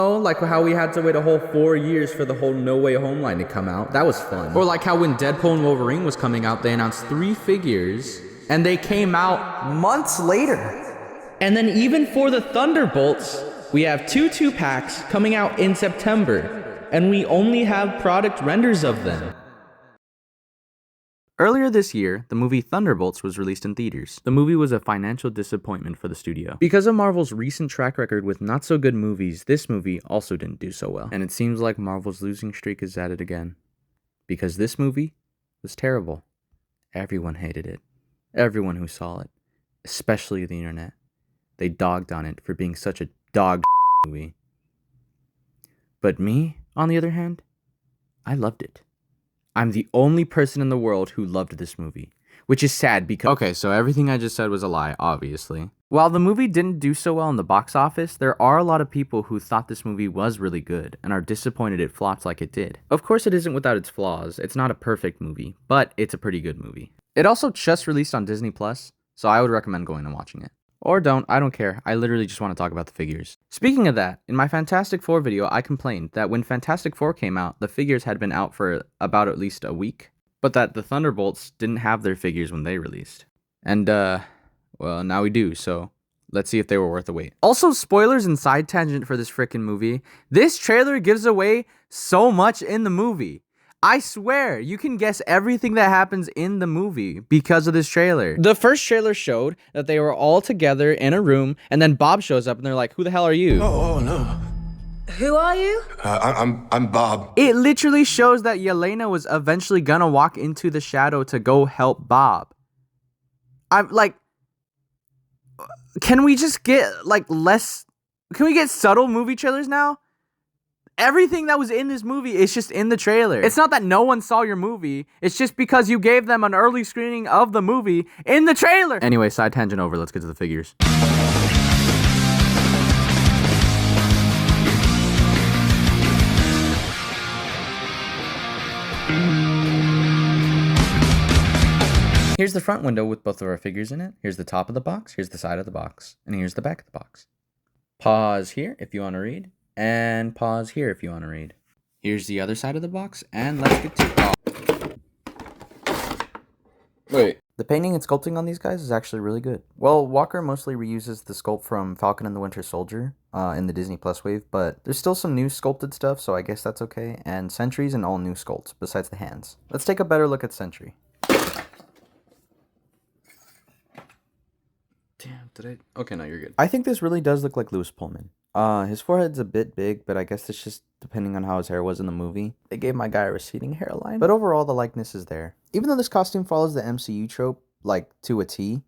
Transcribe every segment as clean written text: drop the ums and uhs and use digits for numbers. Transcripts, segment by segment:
Oh, like how we had to wait a whole 4 years for the whole No Way Home line to come out. That was fun. Or like how when Deadpool and Wolverine was coming out, they announced 3 figures, and they came out months later. And then even for the Thunderbolts, we have 2 2-packs coming out in September, and we only have product renders of them. Earlier this year, the movie Thunderbolts was released in theaters. The movie was a financial disappointment for the studio. Because of Marvel's recent track record with not so good movies, this movie also didn't do so well. And it seems like Marvel's losing streak is at it again. Because this movie was terrible. Everyone hated it. Everyone who saw it. Especially the internet. They dogged on it for being such a dog movie. But me, on the other hand, I loved it. I'm the only person in the world who loved this movie, which is sad because... Okay, so everything I just said was a lie, obviously. While the movie didn't do so well in the box office, there are a lot of people who thought this movie was really good and are disappointed it flopped like it did. Of course, it isn't without its flaws. It's not a perfect movie, but it's a pretty good movie. It also just released on Disney+, so I would recommend going and watching it. Or don't, I don't care. I literally just want to talk about the figures. Speaking of that, in my Fantastic Four video, I complained that when Fantastic Four came out, the figures had been out for about at least a week, but that the Thunderbolts didn't have their figures when they released. And, well, now we do, so let's see if they were worth the wait. Also, spoilers and side tangent for this frickin' movie. This trailer gives away so much in the movie. I swear, you can guess everything that happens in the movie because of this trailer. The first trailer showed that they were all together in a room, and then Bob shows up, and they're like, who the hell are you? Oh no. Who are you? I'm Bob. It literally shows that Yelena was eventually gonna walk into the shadow to go help Bob. I'm like, can we just get, like, less... Can we get subtle movie trailers now? Everything that was in this movie is just in the trailer. It's not that no one saw your movie. It's just because you gave them an early screening of the movie in the trailer. Anyway, side tangent over. Let's get to the figures. Here's the front window with both of our figures in it. Here's the top of the box. Here's the side of the box. And here's the back of the box. Pause here if you want to read. And pause here if you want to read. Here's the other side of the box, and let's get to... Oh. Wait. The painting and sculpting on these guys is actually really good. Well, Walker mostly reuses the sculpt from Falcon and the Winter Soldier in the Disney Plus wave, but there's still some new sculpted stuff, so I guess that's okay. And Sentry's an all new sculpt, besides the hands. Let's take a better look at Sentry. Damn, did I... Okay, no, you're good. I think this really does look like Louis Pullman. His forehead's a bit big, but I guess it's just depending on how his hair was in the movie. They gave my guy a receding hairline, but overall the likeness is there. Even though this costume follows the MCU trope, like, to a T,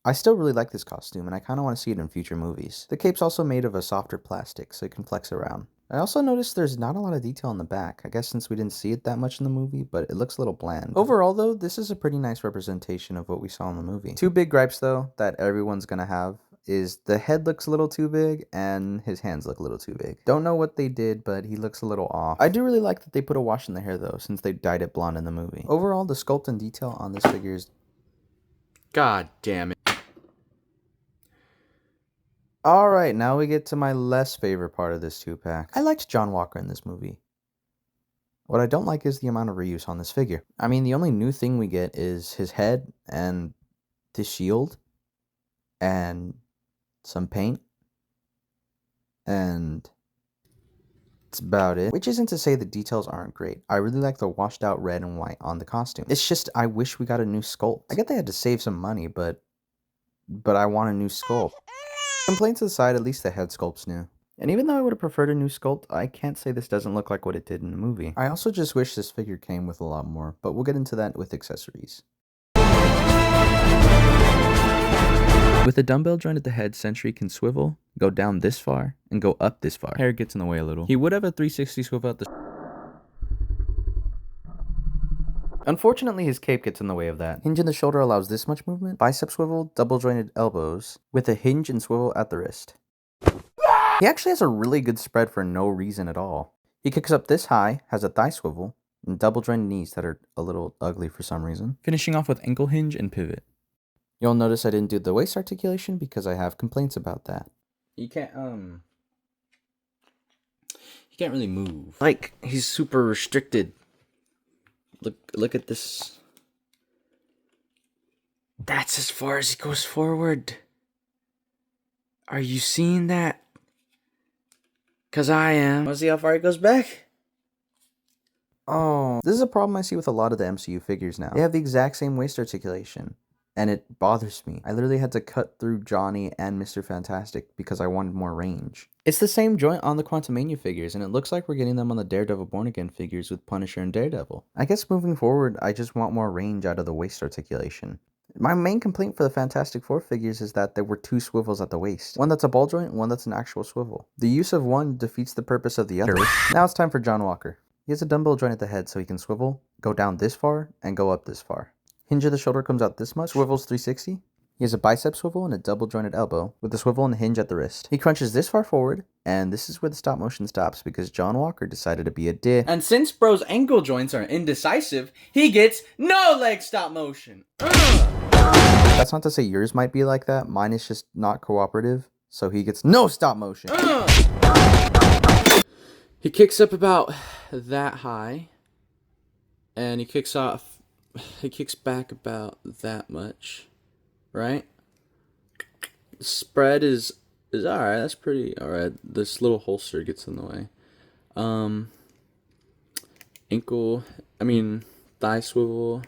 I still really like this costume, and I kind of want to see it in future movies. The cape's also made of a softer plastic, so it can flex around. I also noticed there's not a lot of detail on the back, I guess since we didn't see it that much in the movie, but it looks a little bland. Overall though, this is a pretty nice representation of what we saw in the movie. 2 big gripes though, that everyone's gonna have, is the head looks a little too big and his hands look a little too big. Don't know what they did, but he looks a little off. I do really like that they put a wash in the hair though, since they dyed it blonde in the movie. Overall, the sculpt and detail on this figure is... God damn it. Alright, now we get to my less favorite part of this 2-pack. I liked John Walker in this movie. What I don't like is the amount of reuse on this figure. I mean, the only new thing we get is his head and the shield and some paint, and that's about it. Which isn't to say the details aren't great. I really like the washed out red and white on the costume. It's just I wish we got a new sculpt. I get they had to save some money, but I want a new sculpt. Complaints aside, at least the head sculpt's new. And even though I would have preferred a new sculpt, I can't say this doesn't look like what it did in the movie. I also just wish this figure came with a lot more, but we'll get into that with accessories. With a dumbbell joint at the head, Sentry can swivel, go down this far, and go up this far. Hair gets in the way a little. He would have a 360 swivel at the... Unfortunately, his cape gets in the way of that. Hinge in the shoulder allows this much movement. Bicep swivel, double jointed elbows, with a hinge and swivel at the wrist. He actually has a really good spread for no reason at all. He kicks up this high, has a thigh swivel, and double jointed knees that are a little ugly for some reason. Finishing off with ankle hinge and pivot. You'll notice I didn't do the waist articulation because I have complaints about that. You can't, he can't really move. Like, he's super restricted. Look at this. That's as far as he goes forward. Are you seeing that? Cause I am. Wanna see how far he goes back? Oh, this is a problem I see with a lot of the MCU figures now. They have the exact same waist articulation, and it bothers me. I literally had to cut through Johnny and Mr. Fantastic because I wanted more range. It's the same joint on the Quantumania figures, and it looks like we're getting them on the Daredevil Born Again figures with Punisher and Daredevil. I guess moving forward, I just want more range out of the waist articulation. My main complaint for the Fantastic Four figures is that there were two swivels at the waist. One that's a ball joint, one that's an actual swivel. The use of one defeats the purpose of the other. Now it's time for John Walker. He has a dumbbell joint at the head so he can swivel, go down this far, and go up this far. Hinge of the shoulder comes out this much, swivels 360. He has a bicep swivel and a double jointed elbow, with a swivel and a hinge at the wrist. He crunches this far forward, and this is where the stop motion stops because John Walker decided to be a dick. And since bro's ankle joints are indecisive, he gets no leg stop motion. That's not to say yours might be like that, mine is just not cooperative, so he gets no stop motion. He kicks up about that high, and he kicks back about that much, right? Spread is alright, that's pretty alright. This little holster gets in the way. Thigh swivel,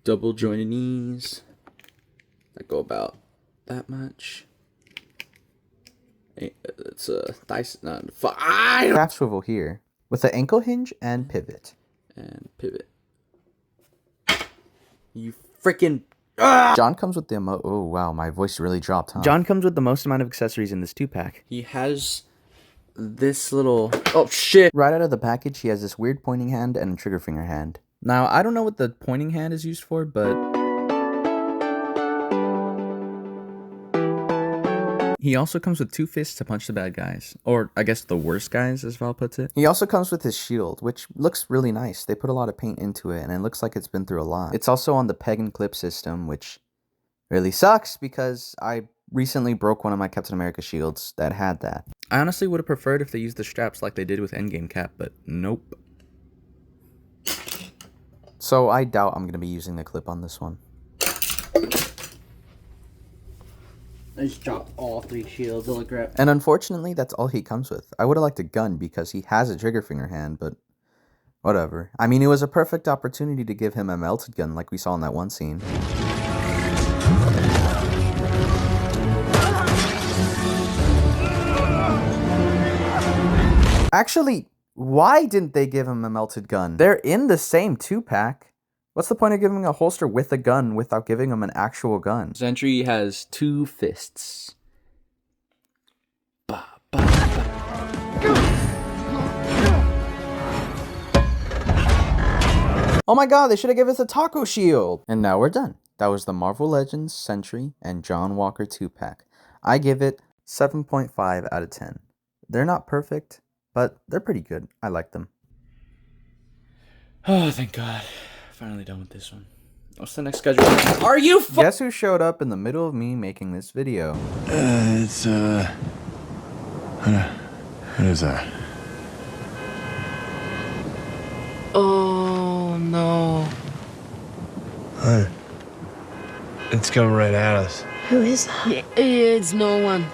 double jointed knees, that go about that much. It's a calf swivel here with an ankle hinge and pivot. You freaking. John comes with the oh wow, my voice really dropped, huh? John comes with the most amount of accessories in this 2-pack. He has this little shit. Right out of the package, he has this weird pointing hand and a trigger finger hand. Now, I don't know what the pointing hand is used for, but he also comes with 2 fists to punch the bad guys. Or, I guess the worst guys, as Val puts it. He also comes with his shield, which looks really nice. They put a lot of paint into it, and it looks like it's been through a lot. It's also on the peg and clip system, which really sucks because I recently broke one of my Captain America shields that had that. I honestly would have preferred if they used the straps like they did with Endgame Cap, but nope. So I doubt I'm going to be using the clip on this one. I just dropped all 3 shields. They'll look great. And unfortunately, that's all he comes with. I would have liked a gun because he has a trigger finger hand, but whatever. I mean, it was a perfect opportunity to give him a melted gun like we saw in that one scene. Actually, why didn't they give him a melted gun? They're in the same 2-pack. What's the point of giving a holster with a gun without giving him an actual gun? Sentry has 2 fists. Oh my god, they should have given us a taco shield! And now we're done. That was the Marvel Legends, Sentry, and John Walker 2-pack. I give it 7.5 out of 10. They're not perfect, but they're pretty good. I like them. Oh, thank god. Finally done with this one. What's the next schedule? Are you Guess who showed up in the middle of me making this video? What is that? Oh no. What? It's coming right at us. Who is that? It's no one.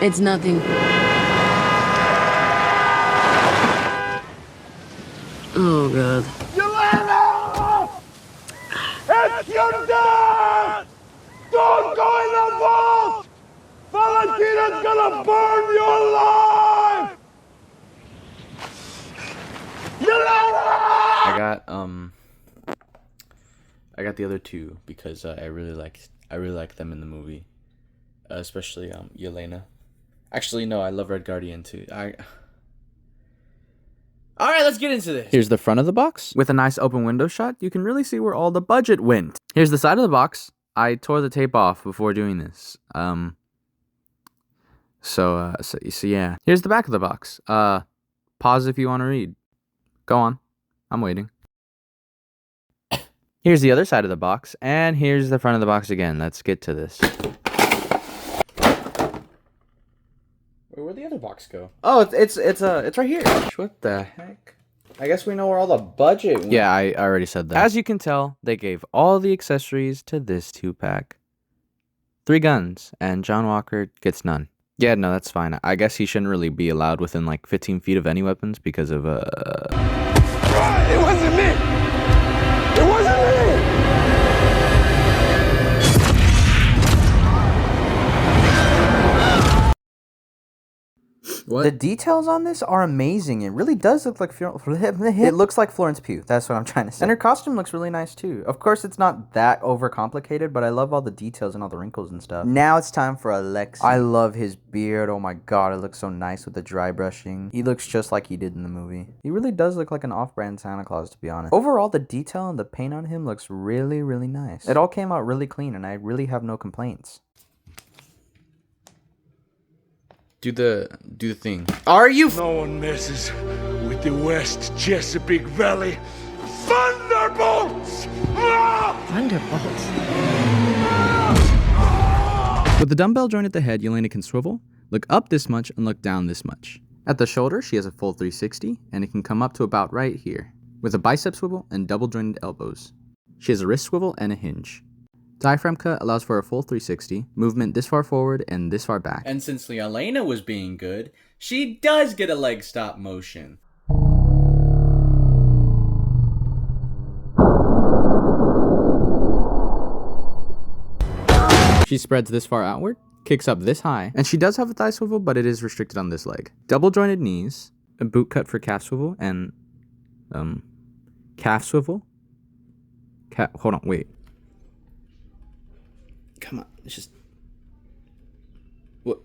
It's nothing. Oh god. Yelena! It's your dad! Don't go in the vault! Valentina's gonna burn you alive! Yelena! I got the other 2 because I really like them in the movie, especially Yelena. Actually, no, I love Red Guardian too. Alright, let's get into this. Here's the front of the box. With a nice open window shot, you can really see where all the budget went. Here's the side of the box. I tore the tape off before doing this. So yeah. Here's the back of the box. Pause if you want to read. Go on. I'm waiting. Here's the other side of the box, and here's the front of the box again. Let's get to this. Where'd the other box go? Oh, it's right here. What the heck? I guess we know where all the budget went. Yeah, I already said that. As you can tell, they gave all the accessories to this 2-pack. 3 guns, and John Walker gets none. Yeah, no, that's fine. I guess he shouldn't really be allowed within like 15 feet of any weapons because of It wasn't me! It wasn't me! What? The details on this are amazing. It really does look like it looks like Florence Pugh. That's what I'm trying to say. And her costume looks really nice too. Of course, it's not that overcomplicated, but I love all the details and all the wrinkles and stuff. Now it's time for Alexi. I love his beard. Oh my god, it looks so nice with the dry brushing. He looks just like he did in the movie. He really does look like an off-brand Santa Claus, to be honest. Overall, the detail and the paint on him looks really, really nice. It all came out really clean, and I really have no complaints. Do the thing. Are you? No one messes with the West Chesapeake Valley Thunderbolts! Thunderbolts? With the dumbbell joint at the head, Yelena can swivel, look up this much, and look down this much. At the shoulder, she has a full 360, and it can come up to about right here, with a bicep swivel and double jointed elbows. She has a wrist swivel and a hinge. Diaphragm cut allows for a full 360, movement this far forward and this far back. And since Yelena was being good, she does get a leg stop motion. She spreads this far outward, kicks up this high, and she does have a thigh swivel, but it is restricted on this leg. Double jointed knees, a boot cut for calf swivel, and calf swivel. Hold on, wait. Come on, it's just... What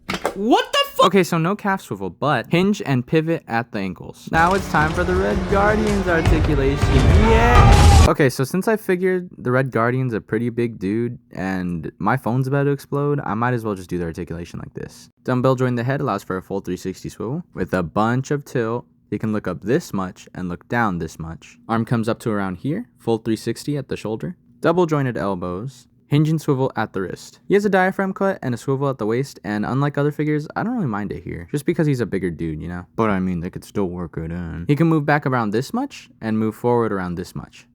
the fuck? Okay, so no calf swivel, but hinge and pivot at the ankles. Now it's time for the Red Guardian's articulation. Yeah! Okay, so since I figured the Red Guardian's a pretty big dude and my phone's about to explode, I might as well just do the articulation like this. Dumbbell joint the head allows for a full 360 swivel. With a bunch of tilt, you can look up this much and look down this much. Arm comes up to around here, full 360 at the shoulder. Double jointed elbows. Hinge and swivel at the wrist. He has a diaphragm cut and a swivel at the waist, and unlike other figures, I don't really mind it here, just because he's a bigger dude, you know? But I mean, they could still work it in. He can move back around this much, and move forward around this much.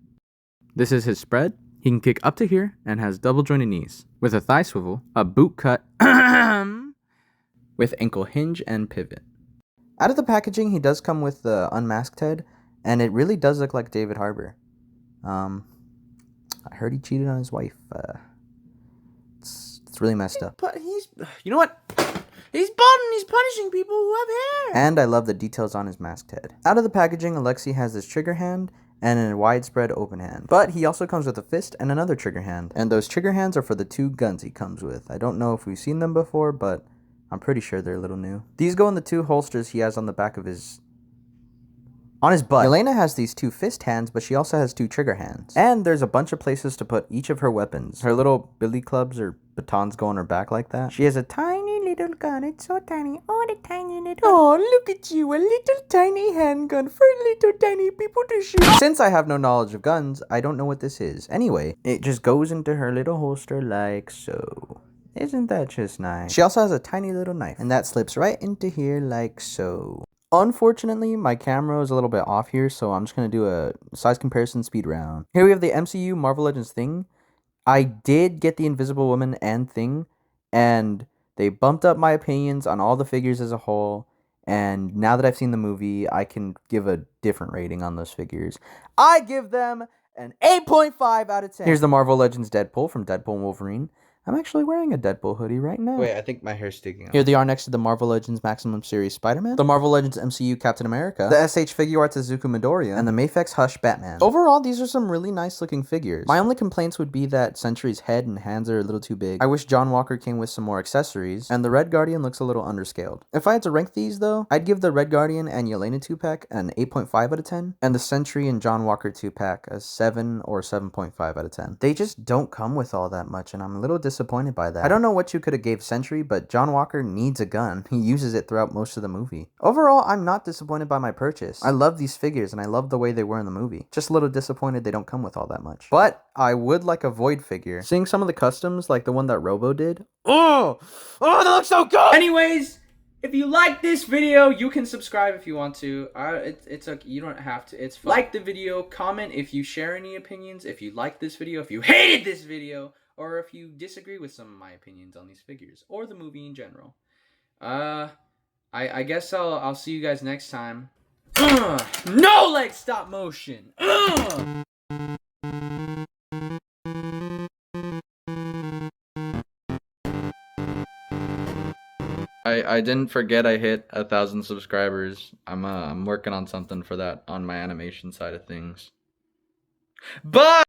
This is his spread. He can kick up to here, and has double jointed knees. With a thigh swivel, a boot cut, with ankle hinge and pivot. Out of the packaging, he does come with the unmasked head, and it really does look like David Harbour. I heard he cheated on his wife. It's really messed up. But you know what? He's bald and he's punishing people who have hair. And I love the details on his masked head. Out of the packaging, Alexi has this trigger hand and a widespread open hand. But he also comes with a fist and another trigger hand. And those trigger hands are for the 2 guns he comes with. I don't know if we've seen them before, but I'm pretty sure they're a little new. These go in the 2 holsters he has on the back of his... on his butt. Yelena has these 2 fist hands, but she also has 2 trigger hands. And there's a bunch of places to put each of her weapons. Her little billy clubs or batons go on her back like that. She has a tiny little gun. It's so tiny. Oh, the tiny little... Oh, look at you. A little tiny handgun for little tiny people to shoot. Since I have no knowledge of guns, I don't know what this is. Anyway, it just goes into her little holster like so. Isn't that just nice? She also has a tiny little knife, and that slips right into here like so. Unfortunately, my camera is a little bit off here, so I'm just going to do a size comparison speed round. Here we have the MCU Marvel Legends Thing. I did get the Invisible Woman and Thing, and they bumped up my opinions on all the figures as a whole, and now that I've seen the movie, I can give a different rating on those figures. I give them an 8.5 out of 10. Here's the Marvel Legends Deadpool from Deadpool and Wolverine. I'm actually wearing a Deadpool hoodie right now. Wait, I think my hair's sticking out. Here they are next to the Marvel Legends Maximum Series Spider-Man, the Marvel Legends MCU Captain America, the SH Figuarts Izuku Midoriya, and the Mafex Hush Batman. Overall, these are some really nice looking figures. My only complaints would be that Sentry's head and hands are a little too big. I wish John Walker came with some more accessories, and the Red Guardian looks a little underscaled. If I had to rank these though, I'd give the Red Guardian and Yelena 2-pack an 8.5 out of 10, and the Sentry and John Walker 2-pack a 7 or 7.5 out of 10. They just don't come with all that much, and I'm a little disappointed disappointed by that. I don't know what you could have gave Sentry, but John Walker needs a gun. He uses it throughout most of the movie. Overall, I'm not disappointed by my purchase. I love these figures and I love the way they were in the movie. Just a little disappointed they don't come with all that much. But I would like a Void figure. Seeing some of the customs, like the one that Robo did. Oh, that looks so good! Anyways, if you like this video, you can subscribe if you want to. It's okay. You don't have to. It's fine. Like the video, comment if you share any opinions, if you like this video, if you hated this video, or if you disagree with some of my opinions on these figures, or the movie in general. I guess I'll see you guys next time. No leg stop motion! I didn't forget I hit 1,000 subscribers. I'm working on something for that on my animation side of things. Bye!